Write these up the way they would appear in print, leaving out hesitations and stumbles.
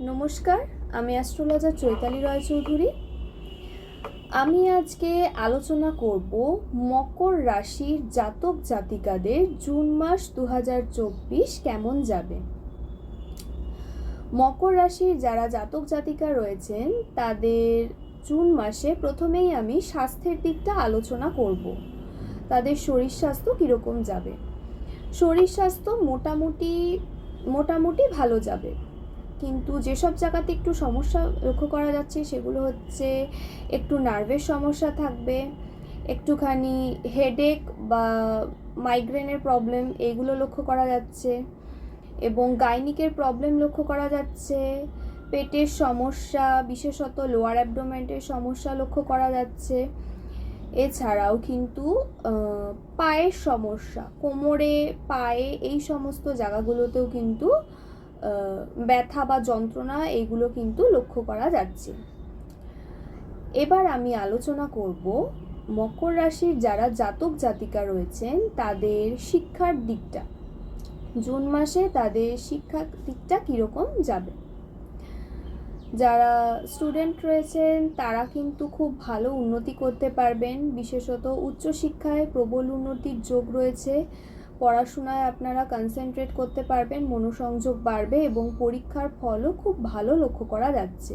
নমস্কার, আমি অ্যাস্ট্রোলজার চৈতালি রায়চৌধুরী। আমি আজকে আলোচনা করব মকর রাশির জাতক জাতিকাদের জুন মাস 2024 কেমন যাবে। মকর রাশির যারা জাতক জাতিকা রয়েছেন তাদের জুন মাসে প্রথমেই আমি স্বাস্থ্যের দিকটা আলোচনা করব। তাদের শরীর স্বাস্থ্য কীরকম যাবে। শরীর স্বাস্থ্য মোটামুটি ভালো যাবে, কিন্তু যেসব জায়গাতে একটু সমস্যা লক্ষ্য করা যাচ্ছে সেগুলো হচ্ছে একটু নার্ভের সমস্যা থাকবে, একটুখানি হেডেক বা মাইগ্রেনের প্রবলেম এইগুলো লক্ষ্য করা যাচ্ছে, এবং গাইনিকের প্রবলেম লক্ষ্য করা যাচ্ছে, পেটের সমস্যা বিশেষত লোয়ার অ্যাবডোমেন্টের সমস্যা লক্ষ্য করা যাচ্ছে। এছাড়াও কিন্তু পায়ের সমস্যা, কোমরে পায়ে এই সমস্ত জায়গাগুলোতেও কিন্তু ব্যথা বা যন্ত্রণা এইগুলো কিন্তু লক্ষ্য করা যাচ্ছে। এবার আমি আলোচনা করব মকর রাশির যারা জাতক জাতিকা রয়েছেন তাদের শিক্ষার দিকটা। জুন মাসে তাদের শিক্ষার দিকটা কীরকম যাবে। যারা স্টুডেন্ট রয়েছেন তারা কিন্তু খুব ভালো উন্নতি করতে পারবেন, বিশেষত উচ্চশিক্ষায় প্রবল উন্নতির যোগ রয়েছে। পড়াশোনায় আপনারা কনসেন্ট্রেট করতে পারবেন, মনোসংযোগ বাড়বে এবং পরীক্ষার ফলও খুব ভালো লক্ষ্য করা যাচ্ছে।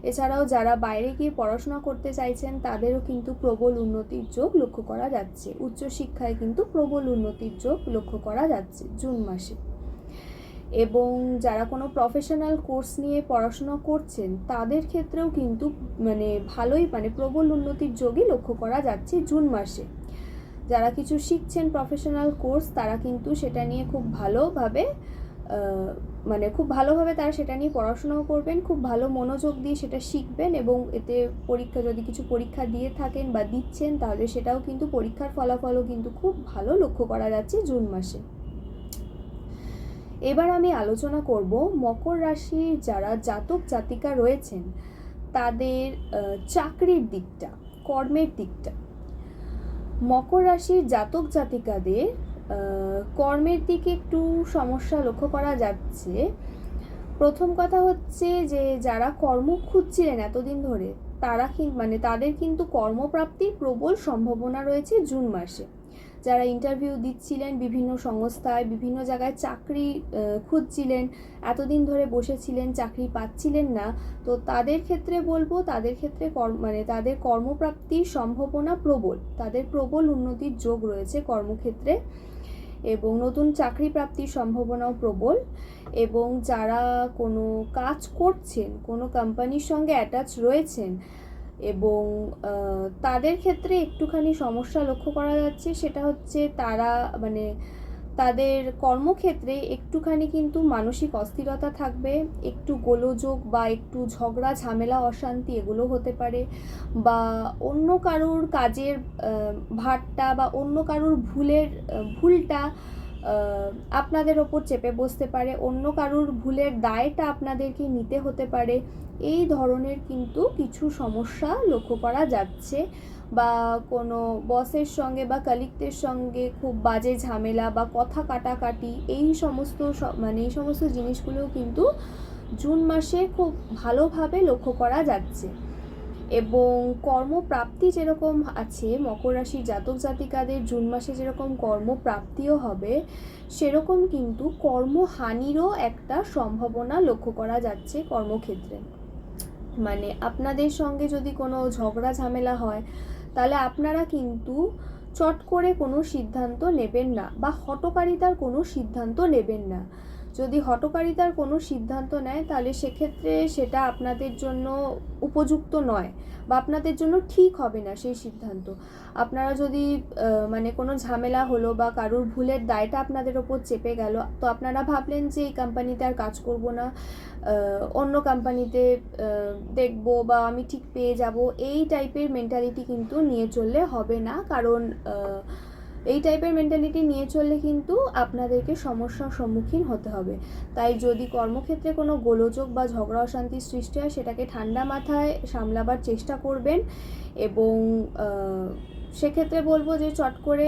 এছাড়াও যারা বাইরে গিয়ে পড়াশোনা করতে চাইছেন তাদেরও কিন্তু প্রবল উন্নতির যোগ লক্ষ্য করা যাচ্ছে। উচ্চশিক্ষায় কিন্তু প্রবল উন্নতির যোগ লক্ষ্য করা যাচ্ছে জুন মাসে। এবং যারা কোনো প্রফেশনাল কোর্স নিয়ে পড়াশোনা করছেন তাদের ক্ষেত্রেও কিন্তু ভালোই প্রবল উন্নতির যোগই লক্ষ্য করা যাচ্ছে জুন মাসে। যারা কিছু শিখছেন প্রফেশনাল কোর্স তারা কিন্তু সেটা নিয়ে খুব ভালোভাবে তারা সেটা নিয়ে পড়াশোনাও করবেন, খুব ভালো মনোযোগ দিয়ে সেটা শিখবেন, এবং এতে যদি কিছু পরীক্ষা দিয়ে থাকেন বা দিচ্ছেন তাহলে সেটাও কিন্তু পরীক্ষার ফলাফলও কিন্তু খুব ভালো লক্ষ্য করা যাচ্ছে জুন মাসে। এবার আমি আলোচনা করব মকর রাশির যারা জাতক জাতিকা রয়েছেন তাদের চাকরির দিকটা, কর্মের দিকটা। মকর রাশির জাতক জাতিকাদের কর্মের দিকে একটু সমস্যা লক্ষ্য করা যাচ্ছে। প্রথম কথা হচ্ছে যে যারা কর্ম খুঁজছিলেন এতদিন ধরে তারা তাদের কিন্তু কর্মপ্রাপ্তির প্রবল সম্ভাবনা রয়েছে জুন মাসে। যারা ইন্টারভিউ দিচ্ছিলেন বিভিন্ন সংস্থায়, বিভিন্ন জায়গায় চাকরি খুঁজছিলেন, এতদিন ধরে বসেছিলেন, চাকরি পাচ্ছিলেন না, তো তাদের ক্ষেত্রে বলবো তাদের ক্ষেত্রে তাদের কর্মপ্রাপ্তির সম্ভাবনা প্রবল, তাদের প্রবল উন্নতির যোগ রয়েছে কর্মক্ষেত্রে, এবং নতুন চাকরি প্রাপ্তির সম্ভাবনাও প্রবল। এবং যারা কোনো কাজ করছেন, কোনো কোম্পানির সঙ্গে অ্যাটাচ রয়েছেন এবং তাদের ক্ষেত্রে একটুখানি সমস্যা লক্ষ্য করা যাচ্ছে, সেটা হচ্ছে তারা তাদের কর্মক্ষেত্রে একটুখানি কিন্তু মানসিক অস্থিরতা থাকবে, একটু গোলযোগ বা একটু ঝগড়া ঝামেলা অশান্তি এগুলো হতে পারে, বা অন্য কারুর কাজের ভারটা বা অন্য কারুর ভুলটা আপনাদের ওপর চেপে বসতে পারে, অন্য কারুর ভুলের দায়টা আপনাদেরকে নিতে হতে পারে। এই ধরনের কিন্তু কিছু সমস্যা লক্ষ্য করা যাচ্ছে, বা কোনো বসের সঙ্গে বা কালিগদের সঙ্গে খুব বাজে ঝামেলা বা কথা কাটাকাটি এই সমস্ত জিনিসগুলোও কিন্তু জুন মাসে খুব ভালোভাবে লক্ষ্য করা যাচ্ছে। এবং কর্মপ্রাপ্তি যেরকম আছে মকর রাশির জাতক জাতিকাদের জুন মাসে যেরকম কর্মপ্রাপ্তিও হবে, সেরকম কিন্তু কর্মহানিরও একটা সম্ভাবনা লক্ষ্য করা যাচ্ছে কর্মক্ষেত্রে। আপনাদের সঙ্গে যদি কোনো ঝগড়া ঝামেলা হয় তাহলে আপনারা কিন্তু চট করে কোনো সিদ্ধান্ত নেবেন না, বা হঠকারিতার কোনো সিদ্ধান্ত নেবেন না। যদি হঠকারিতার কোনো সিদ্ধান্ত নেয় তাহলে সেক্ষেত্রে সেটা আপনাদের জন্য উপযুক্ত নয়, বা আপনাদের জন্য ঠিক হবে না সেই সিদ্ধান্ত। আপনারা যদি কোনো ঝামেলা হলো বা কারুর ভুলের দায়টা আপনাদের ওপর চেপে গেল, তো আপনারা ভাবলেন যে এই কোম্পানিতে আর কাজ করব না, অন্য কোম্পানিতে দেখব, বা আমি ঠিক পেয়ে যাব, এই টাইপের মেন্টালিটি কিন্তু নিয়ে চললে হবে না। কারণ এই টাইপের মেন্টালিটি নিয়ে চললে কিন্তু আপনাদেরকে সমস্যার সম্মুখীন হতে হবে। তাই যদি কর্মক্ষেত্রে কোনো গোলযোগ বা ঝগড়া অশান্তির সৃষ্টি হয় সেটাকে ঠান্ডা মাথায় সামলাবার চেষ্টা করবেন, এবং সেক্ষেত্রে বলবো যে চট করে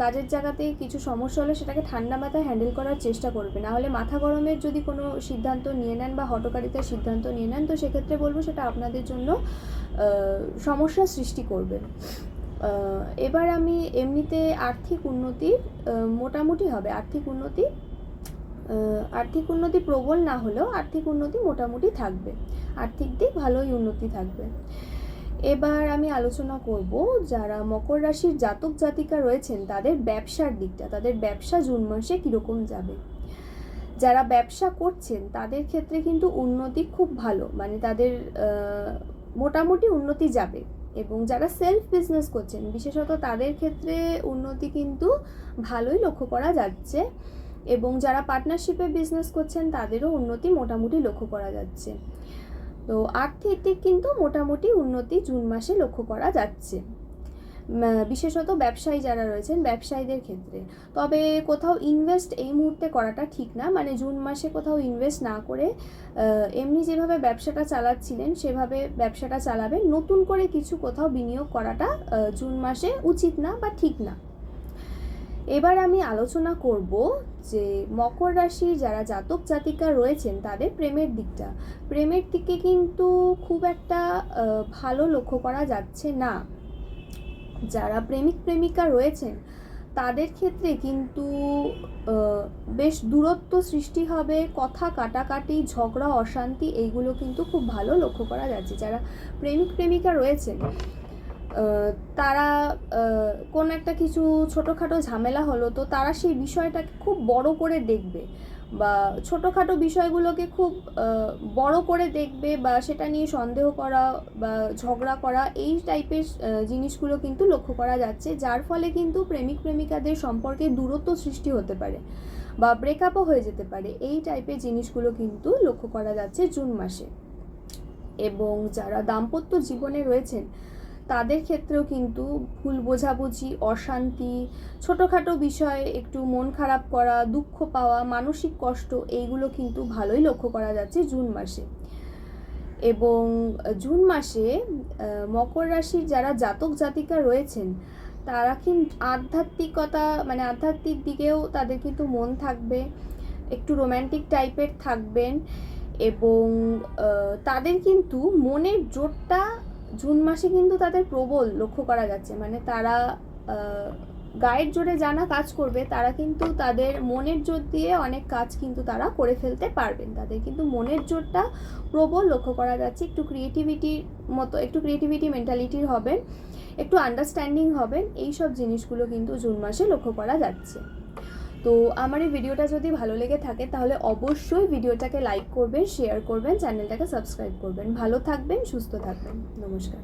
কাজের জায়গাতে কিছু সমস্যা হলে সেটাকে ঠান্ডা মাথায় হ্যান্ডেল করার চেষ্টা করবে, না হলে মাথা গরমের যদি কোনো সিদ্ধান্ত নিয়ে নেন বা হঠকারিতার সিদ্ধান্ত নিয়ে নেন, তো সেক্ষেত্রে বলবো সেটা আপনাদের জন্য সমস্যার সৃষ্টি করবে। এবার আমি এমনিতে আর্থিক উন্নতির মোটামুটি হবে, আর্থিক উন্নতি প্রবল না হলেও আর্থিক উন্নতি মোটামুটি থাকবে, আর্থিক দিক ভালোই উন্নতি থাকবে। এবার আমি আলোচনা করব যারা মকর রাশির জাতক জাতিকা রয়েছেন তাদের ব্যবসার দিকটা, তাদের ব্যবসা জুন মাসে কীরকম যাবে। যারা ব্যবসা করছেন তাদের ক্ষেত্রে কিন্তু উন্নতি খুব ভালো, মানে তাদের মোটামুটি উন্নতি যাবে। এবং যারা সেলফ বিজনেস করছেন বিশেষত তাদের ক্ষেত্রে উন্নতি কিন্তু ভালোই লক্ষ্য করা যাচ্ছে। এবং যারা পার্টনারশিপে বিজনেস করছেন তাদেরও উন্নতি মোটামুটি লক্ষ্য করা যাচ্ছে। তো আর্থিক দিক কিন্তু মোটামুটি উন্নতি জুন মাসে লক্ষ্য করা যাচ্ছে, বিশেষত ব্যবসায়ী যারা রয়েছেন ব্যবসায়ীদের ক্ষেত্রে। তবে কোথাও ইনভেস্ট এই মুহূর্তে করাটা ঠিক না, মানে জুন মাসে কোথাও ইনভেস্ট না করে এমনি যেভাবে ব্যবসাটা চালাচ্ছিলেন সেভাবে ব্যবসাটা চালাবেন, নতুন করে কিছু কোথাও বিনিয়োগ করাটা জুন মাসে উচিত না বা ঠিক না। এবার আমি আলোচনা করব যে মকর রাশির যারা জাতক জাতিকা রয়েছেন তাদের প্রেমের দিকে কিন্তু খুব একটা ভালো লক্ষ্য করা যাচ্ছে না। যারা প্রেমিক প্রেমিকা রয়েছেন তাদের ক্ষেত্রে কিন্তু বেশ দূরত্ব সৃষ্টি হবে, কথা কাটাকাটি, ঝগড়া, অশান্তি এইগুলো কিন্তু খুব ভালো লক্ষ্য করা যাচ্ছে। যারা প্রেমিক প্রেমিকা রয়েছেন তারা কোন একটা কিছু ছোটোখাটো ঝামেলা হলো তো তারা সেই বিষয়টাকে খুব বড় করে দেখবে, বা ছোটোখাটো বিষয়গুলোকে খুব বড় করে দেখবে, বা সেটা নিয়ে সন্দেহ করা বা ঝগড়া করা, এই টাইপের জিনিসগুলো কিন্তু লক্ষ্য করা যাচ্ছে, যার ফলে কিন্তু প্রেমিক প্রেমিকাদের সম্পর্কে দূরত্ব সৃষ্টি হতে পারে বা ব্রেকআপও হয়ে যেতে পারে। এই টাইপের জিনিসগুলো কিন্তু লক্ষ্য করা যাচ্ছে জুন মাসে। এবং যারা দাম্পত্য জীবনে রয়েছেন তাদের ক্ষেত্রেও কিন্তু ভুল বোঝাবুঝি, অশান্তি, ছোটোখাটো বিষয়ে একটু মন খারাপ করা, দুঃখ পাওয়া, মানসিক কষ্ট, এইগুলো কিন্তু ভালোই লক্ষ্য করা যাচ্ছে জুন মাসে। এবং জুন মাসে মকর রাশির যারা জাতক জাতিকা রয়েছেন তারা কিন্তু আধ্যাত্মিকতা, মানে আধ্যাত্মিক দিকেও তাদের কিন্তু মন থাকবে, একটু রোম্যান্টিক টাইপের থাকবেন। এবং তাদের কিন্তু মনের জোরটা জুন মাসে কিন্তু তাদের প্রবল লক্ষ্য করা যাচ্ছে, মানে তারা গায়ের জোরে জানা কাজ করবে, তারা কিন্তু তাদের মনের জোর দিয়ে অনেক কাজ কিন্তু তারা করে ফেলতে পারবেন। তাদের কিন্তু মনের জোরটা প্রবল লক্ষ্য করা যাচ্ছে, একটু ক্রিয়েটিভিটি মেন্টালিটির হবেন, একটু আন্ডারস্ট্যান্ডিং হবেন, এইসব জিনিসগুলো কিন্তু জুন মাসে লক্ষ্য করা যাচ্ছে। তো আমার এই ভিডিওটা যদি ভালো লেগে থাকে তাহলে অবশ্যই ভিডিওটাকে লাইক করবেন, শেয়ার করবেন, চ্যানেলটাকে সাবস্ক্রাইব করবেন। ভালো থাকবেন, সুস্থ থাকবেন। নমস্কার।